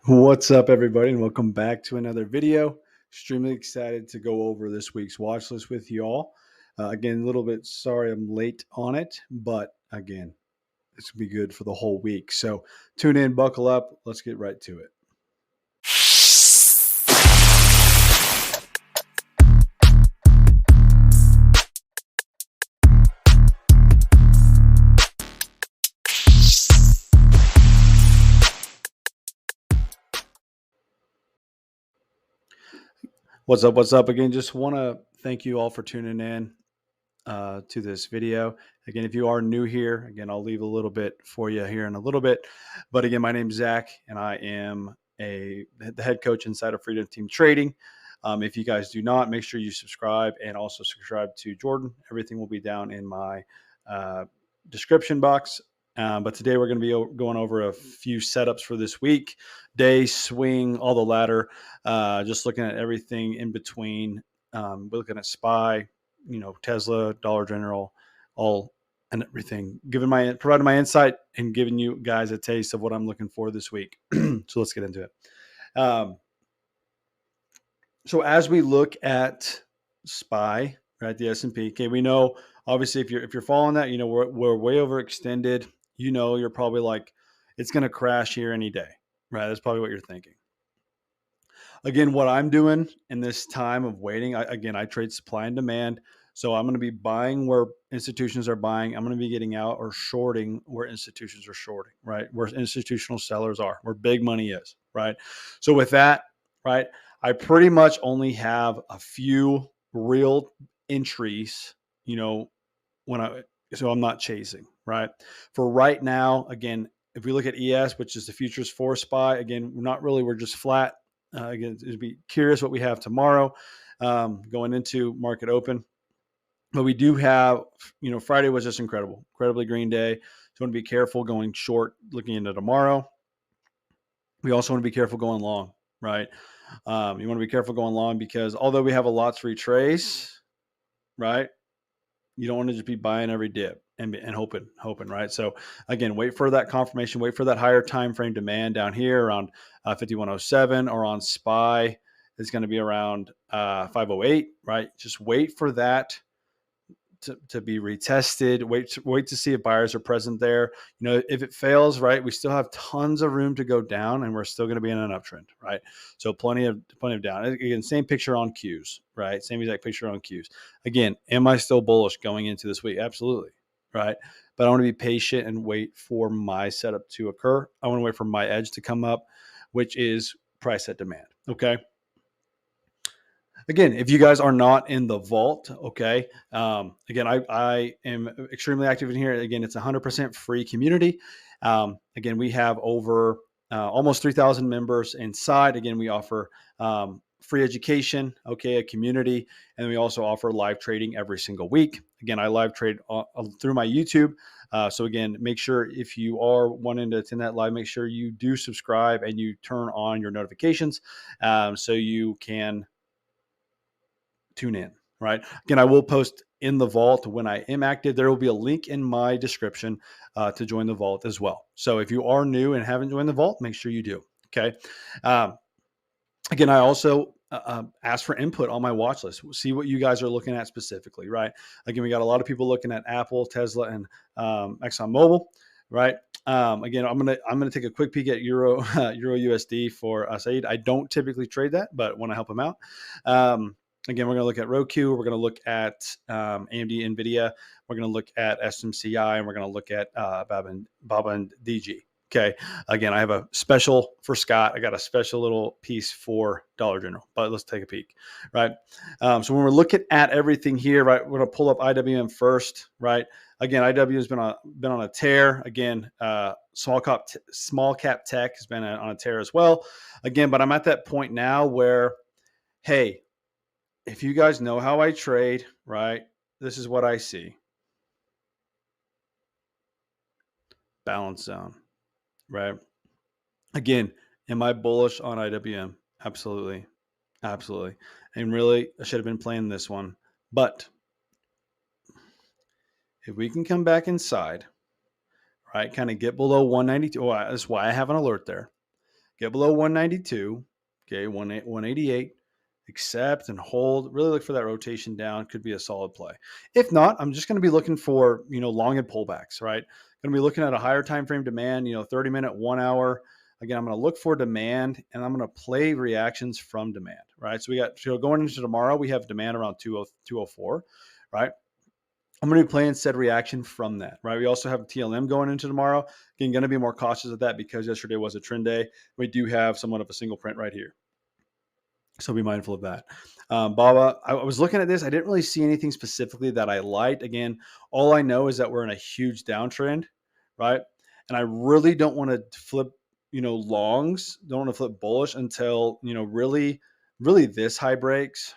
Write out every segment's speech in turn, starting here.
What's up, everybody, and welcome back to another video. Extremely excited to go over this week's watch list with you all. Again, a little bit sorry I'm late on it, but again, it's going to be good for the whole week. So tune in, buckle up. Let's get right to it. What's up? What's up? Again, just want to thank you all for tuning in to this video. Again, if you are new here, again, I'll leave a little bit for you here in a little bit. But again, my name's Zach, and I am the head coach inside of Freedom Team Trading. If you guys do not, make sure you subscribe and also subscribe to Jordan. Everything will be down in my description box. But today we're going to be going over a few setups for this week: day, swing, all the ladder, just looking at everything in between. We're looking at SPY, Tesla, Dollar General, all and everything, providing my insight and giving you guys a taste of what I'm looking for this week. So let's get into it. So as we look at SPY, right, the S&P, okay, we know obviously if you're following that, we're way overextended. You're probably like, it's going to crash here any day, right? That's probably what you're thinking. Again, what I'm doing in this time of waiting, I trade supply and demand. So I'm going to be buying where institutions are buying. I'm going to be getting out or shorting where institutions are shorting, right? Where institutional sellers are, where big money is, right? So with that, right, I pretty much only have a few real entries, so I'm not chasing, right? For right now, again, if we look at ES, which is the futures for SPY, again, we're just flat. Again, it'd be curious what we have tomorrow going into market open. But we do have, Friday was just incredibly green day. So you want to be careful going short looking into tomorrow. We also want to be careful going long, right? You want to be careful going long because although we have a lot to retrace, right, you don't want to just be buying every dip and hoping, right? So again, wait for that confirmation, wait for that higher time frame demand down here around 5107, or on SPY is going to be around 508, right? Just wait for that to be retested. Wait to see if buyers are present there. If it fails, right, we still have tons of room to go down, and we're still going to be in an uptrend, right? So plenty of down. Again, same picture on Qs, right? Same exact picture on Qs. Again, am I still bullish going into this week? Absolutely, right? But I want to be patient and wait for my setup to occur. I want to wait for my edge to come up, which is price at demand. Okay. Again, if you guys are not in the vault, okay, again, I am extremely active in here. Again, it's 100% free community. Again, we have over almost 3,000 members inside. Again, we offer free education, okay, a community, and we also offer live trading every single week. Again, I live trade through my YouTube. So again, make sure if you are wanting to attend that live, make sure you do subscribe and you turn on your notifications so you can tune in, right? Again, I will post in the vault when I am active. There will be a link in my description to join the vault as well. So if you are new and haven't joined the vault, make sure you do. Okay. Again, I also ask for input on my watch list. We'll see what you guys are looking at specifically, right? Again, we got a lot of people looking at Apple, Tesla, and ExxonMobil, right? Again, I'm gonna take a quick peek at Euro USD for Saeed. I don't typically trade that, but want to help him out. Again, we're going to look at Roku. We're going to look at AMD, NVIDIA. We're going to look at SMCI, and we're going to look at Baba and DG. Okay. Again, I have a special for Scott. I got a special little piece for Dollar General, but let's take a peek, right? So when we're looking at everything here, right, we're going to pull up IWM first, right? Again, IW has been on a tear. Again, small cap tech has been on a tear as well. Again, but I'm at that point now where, hey, if you guys know how I trade, right, this is what I see. Balance zone, right? Again, am I bullish on IWM? Absolutely. Absolutely. And really, I should have been playing this one. But if we can come back inside, right, kind of get below 192, that's why I have an alert there. get below 192, okay, 188, accept and hold. Really look for that rotation down. Could be a solid play. If not, I'm just going to be looking for, long and pullbacks, right? Going to be looking at a higher time frame demand, 30-minute, 1 hour. Again, I'm going to look for demand and I'm going to play reactions from demand, right? So going into tomorrow, we have demand around 204, right? I'm going to be playing said reaction from that, right? We also have TLM going into tomorrow. Again, going to be more cautious of that because yesterday was a trend day. We do have somewhat of a single print right here. So be mindful of that. Baba, I was looking at this. I didn't really see anything specifically that I liked. Again, all I know is that we're in a huge downtrend, right? And I really don't want to flip, longs. Don't want to flip bullish until, really this high breaks,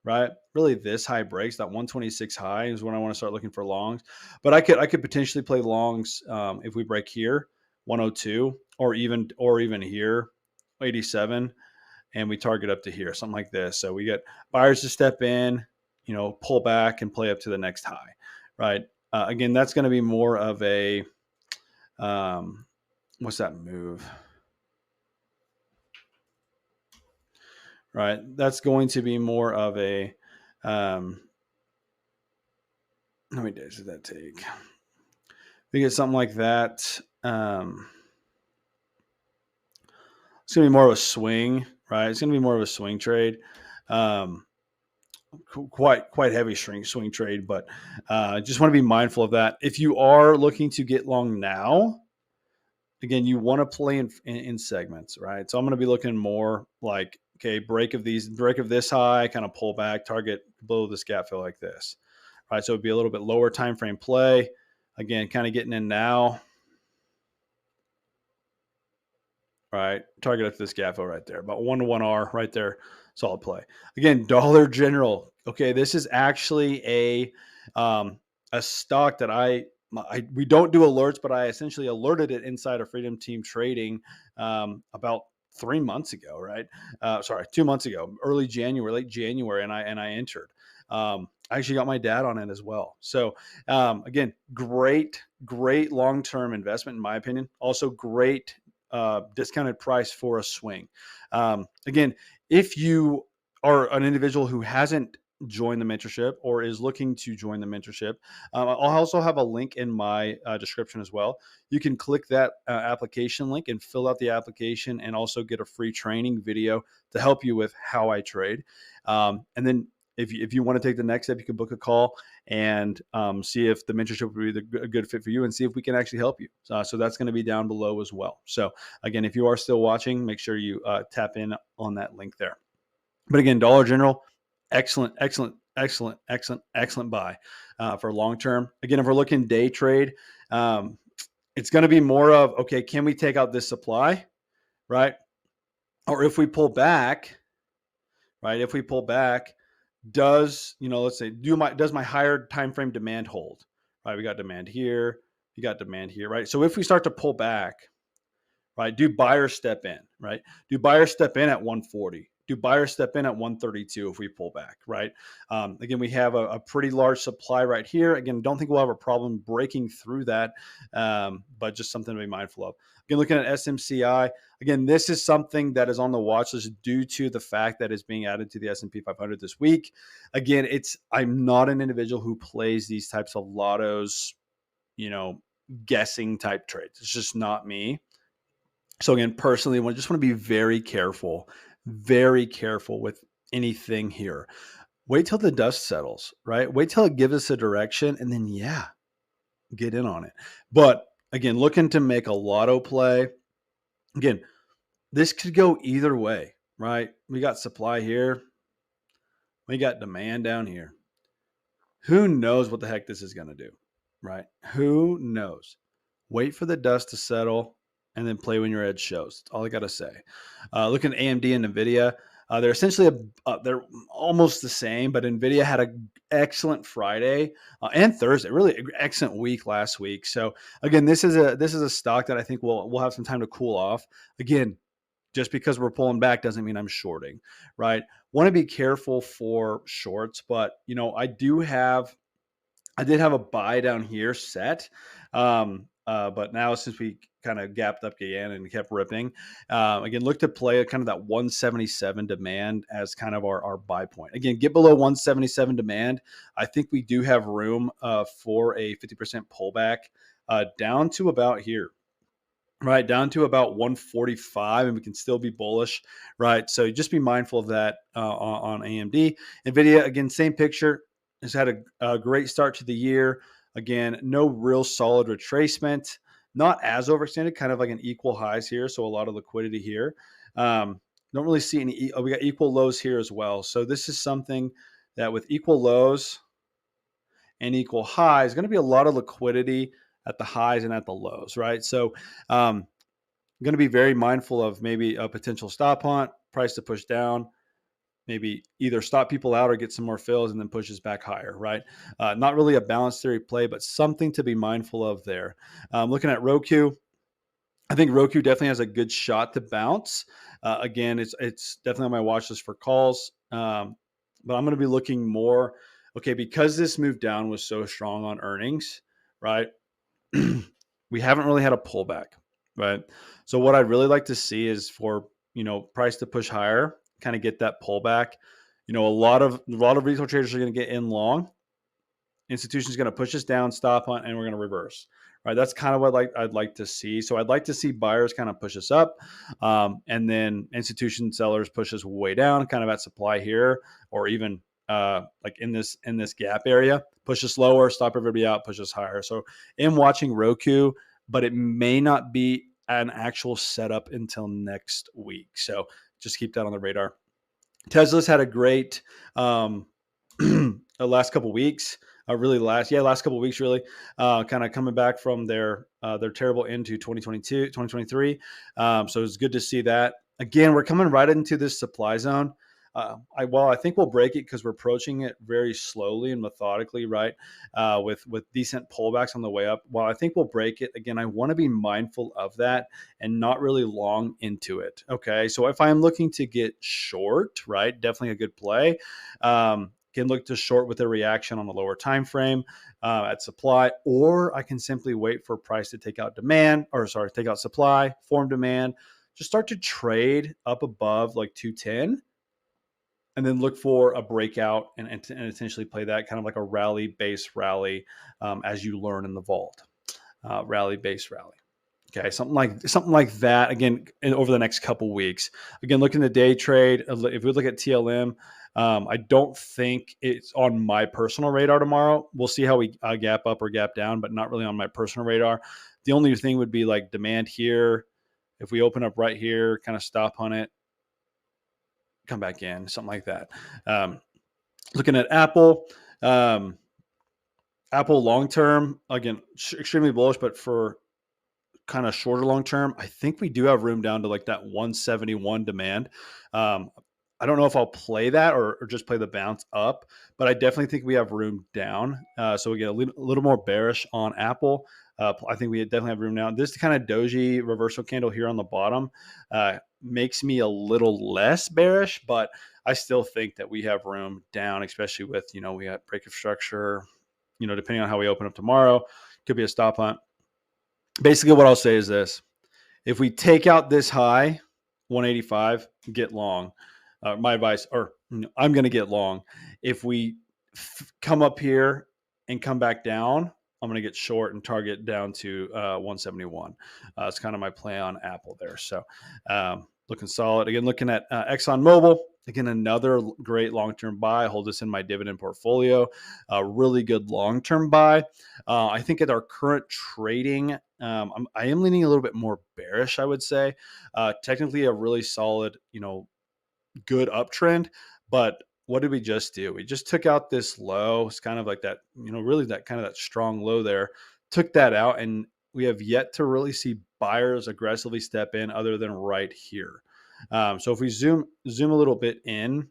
right? Really this high breaks. That 126 high is when I want to start looking for longs. But I could potentially play longs if we break here, 102, or even here, 87. And we target up to here, something like this. So we get buyers to step in, pull back and play up to the next high, right? Again, that's going to be more of a, what's that move? Right. That's going to be more of a, how many days did that take? We get something like that. It's going to be more of a swing, right? It's going to be more of a swing trade. Quite heavy swing trade, but just want to be mindful of that. If you are looking to get long now, again, you want to play in segments, right? So I'm going to be looking more like, okay, break of this high, kind of pull back, target below this gap fill like this, right? So it'd be a little bit lower time frame play. Again, kind of getting in now, right? Target up to this gap fill right there, about 1 to 1R right there. Solid play. Again, Dollar General. Okay, this is actually a stock that we don't do alerts, but I essentially alerted it inside of Freedom Team Trading about 3 months ago, right? 2 months ago, late January, and I entered. I actually got my dad on it as well. So again, great long-term investment in my opinion. Also great discounted price for a swing. Again, if you are an individual who hasn't joined the mentorship or is looking to join the mentorship, I'll also have a link in my description as well. You can click that application link and fill out the application and also get a free training video to help you with how I trade. And then if you want to take the next step, you can book a call and see if the mentorship would be a good fit for you and see if we can actually help you. So that's going to be down below as well. So again, if you are still watching, make sure you tap in on that link there. But again, Dollar General, excellent buy for long term. Again, if we're looking day trade, it's going to be more of, okay, can we take out this supply, right? Or if we pull back, right? If we pull back, does, let's say, does my higher time frame demand hold, right? We got demand here, you got demand here, right? So if we start to pull back, right, do buyers step in, right? Do buyers step in at 140? Do buyers step in at 132 if we pull back, right? Again, we have a pretty large supply right here. Again, don't think we'll have a problem breaking through that, but just something to be mindful of. Again, looking at SMCI, again, this is something that is on the watch list due to the fact that it's being added to the S&P 500 this week. Again, I'm not an individual who plays these types of lottos, guessing type trades. It's just not me. So again, personally, I just want to be very careful with anything here. Wait till the dust settles, right? Wait till it gives us a direction and then, get in on it. But again, looking to make a lotto play. Again, this could go either way, right? We got supply here. We got demand down here. Who knows what the heck this is going to do, right? Who knows? Wait for the dust to settle and then play when your edge shows. That's all I got to say. Looking at AMD and NVIDIA, they're essentially they're almost the same, but NVIDIA had an excellent Friday and Thursday, really excellent week last week. So again, this is a stock that I think we'll have some time to cool off. Again, just because we're pulling back doesn't mean I'm shorting, right? Want to be careful for shorts, but I did have a buy down here set. But now since we kind of gapped up again and kept ripping, again, look to play kind of that 177 demand as kind of our buy point. Again, get below 177 demand. I think we do have room for a 50% pullback down to about here. Right down to about 145, and we can still be bullish, right? So just be mindful of that on AMD. Nvidia, again, same picture. Has had a great start to the year. Again, no real solid retracement, not as overextended, kind of like an equal highs here. So a lot of liquidity here. Don't really see any. We got equal lows here as well. So this is something that with equal lows and equal highs, going to be a lot of liquidity at the highs and at the lows, right? So I'm going to be very mindful of maybe a potential stop hunt, price to push down, maybe either stop people out or get some more fills and then pushes back higher, right? Not really a balanced theory play, but something to be mindful of there. Looking at Roku, I think Roku definitely has a good shot to bounce. Again, it's definitely on my watch list for calls, but I'm going to be looking more. Okay, because this move down was so strong on earnings, right? We haven't really had a pullback, right? So what I'd really like to see is for price to push higher, kind of get that pullback. A lot of retail traders are going to get in long. Institutions going to push us down, stop on, and we're going to reverse. Right, that's kind of what I'd like to see. So I'd like to see buyers kind of push us up, and then institution sellers push us way down, kind of at supply here, or even like in this gap area, push us lower, stop everybody out, push us higher. So I'm watching Roku, but it may not be an actual setup until next week. So just keep that on the radar. Tesla's had a great the last couple weeks. Last couple weeks, really, kind of coming back from their terrible end to 2022, 2023. So it's good to see that. Again, we're coming right into this supply zone. I think we'll break it because we're approaching it very slowly and methodically, right? With decent pullbacks on the way up. While I think we'll break it, again, I want to be mindful of that and not really long into it. Okay, so if I'm looking to get short, right, definitely a good play. Can look to short with a reaction on the lower time frame at supply, or I can simply wait for price to take out supply, form demand, just start to trade up above like 210, and then look for a breakout and essentially play that kind of like a rally-based rally as you learn in the vault. Rally-based rally. Okay, something like that. Again, over the next couple weeks. Again, looking at day trade. If we look at TLM, I don't think it's on my personal radar tomorrow. We'll see how we gap up or gap down, but not really on my personal radar. The only thing would be like demand here. If we open up right here, kind of stop on it, come back in, something like that. Looking at Apple. Apple long term, again, extremely bullish, but for kind of shorter long term, I think we do have room down to like that 171 demand. I don't know if I'll play that or just play the bounce up, but I definitely think we have room down. So we get a little more bearish on Apple. I think we definitely have room down. This kind of doji reversal candle here on the bottom makes me a little less bearish, but I still think that we have room down, especially with, we got break of structure, depending on how we open up tomorrow, could be a stop hunt. Basically what I'll say is this: if we take out this high 185, get long. My advice, or I'm going to get long. If we come up here and come back down, I'm going to get short and target down to 171. It's kind of my play on Apple there. So looking solid. Again, looking at ExxonMobil. Again, another great long-term buy. Hold this in my dividend portfolio. Really good long-term buy. I think at our current trading, I am leaning a little bit more bearish, I would say. Technically a really solid, good uptrend, but what did we just do? We just took out this low. It's kind of like that, really that kind of that strong low there. Took that out, and we have yet to really see buyers aggressively step in other than right here. So if we zoom a little bit in,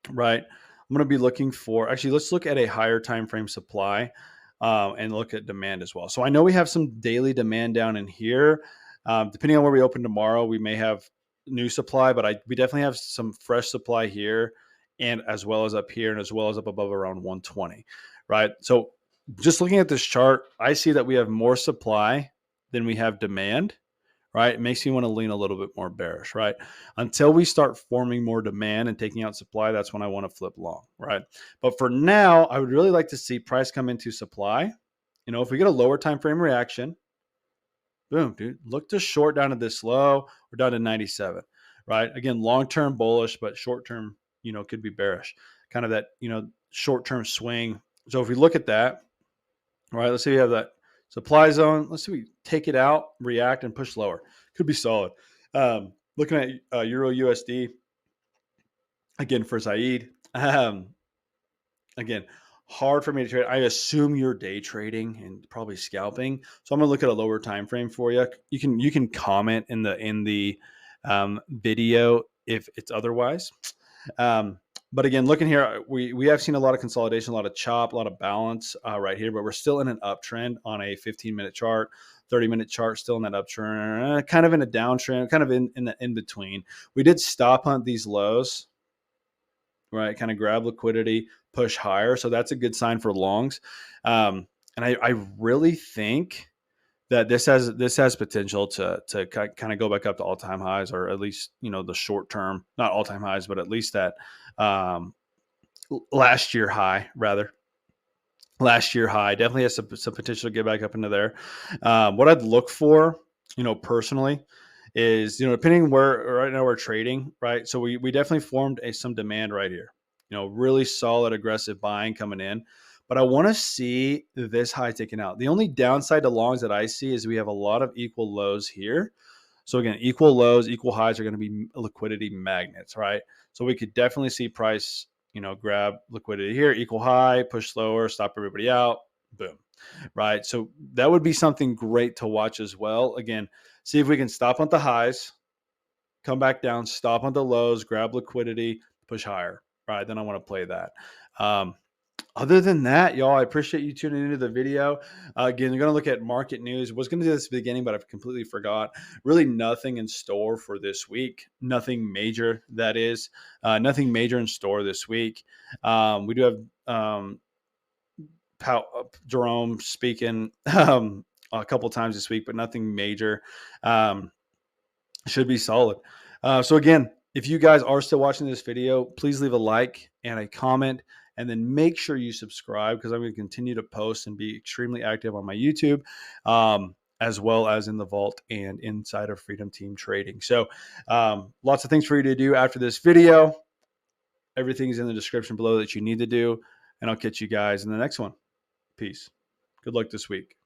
right, I'm going to be looking for, actually, let's look at a higher time frame supply and look at demand as well. So I know we have some daily demand down in here. Depending on where we open tomorrow, we may have new supply, but we definitely have some fresh supply here, and as well as up here, and as well as up above around 120, right? So just looking at this chart, I see that we have more supply than we have demand, right? It makes me want to lean a little bit more bearish, right? Until we start forming more demand and taking out supply, that's when I want to flip long, right? But for now, I would really like to see price come into supply. If we get a lower time frame reaction, boom, dude, look to short down to this low. We're down to 97, right? Again, long-term bullish, but short-term, could be bearish. Kind of that, short-term swing. So if we look at that, all right, let's say we have that supply zone. Let's see we take it out, react, and push lower. Could be solid. Looking at Euro USD, again, for Saeed. Again, hard for me to trade. I assume you're day trading and probably scalping. So I'm gonna look at a lower time frame for you. You can comment in the video if it's otherwise. But again, looking here, we have seen a lot of consolidation, a lot of chop, a lot of balance right here, but we're still in an uptrend on a 15-minute chart, 30-minute chart, still in that uptrend, kind of in a downtrend, kind of in the in between. We did stop hunt these lows, right? Kind of grab liquidity, push higher. So that's a good sign for longs. And I really think that this has potential to kind of go back up to all-time highs, or at least, the short term, not all-time highs, but at least that last year high, rather. Last year high definitely has some potential to get back up into there. What I'd look for, personally, is, depending where right now we're trading, right? So we definitely formed some demand right here, really solid, aggressive buying coming in. But I want to see this high taken out. The only downside to longs that I see is we have a lot of equal lows here. So again, equal lows, equal highs are going to be liquidity magnets, right? So we could definitely see price, grab liquidity here, equal high, push lower, stop everybody out, boom, right? So that would be something great to watch as well. Again, see if we can stop on the highs, come back down, stop on the lows, grab liquidity, push higher, right? Then I want to play that. Other than that, y'all, I appreciate you tuning into the video. Again, you're going to look at market news. Was going to do this at the beginning, but I've completely forgot. Really nothing in store for this week. Nothing major, that is. Nothing major in store this week. We do have Jerome speaking a couple times this week, but nothing major. Should be solid. So again, if you guys are still watching this video, please leave a like and a comment, and then make sure you subscribe, because I'm going to continue to post and be extremely active on my YouTube, as well as in the vault and inside of Freedom Team Trading. So lots of things for you to do after this video. Everything's in the description below that you need to do, and I'll catch you guys in the next one. Peace. Good luck this week.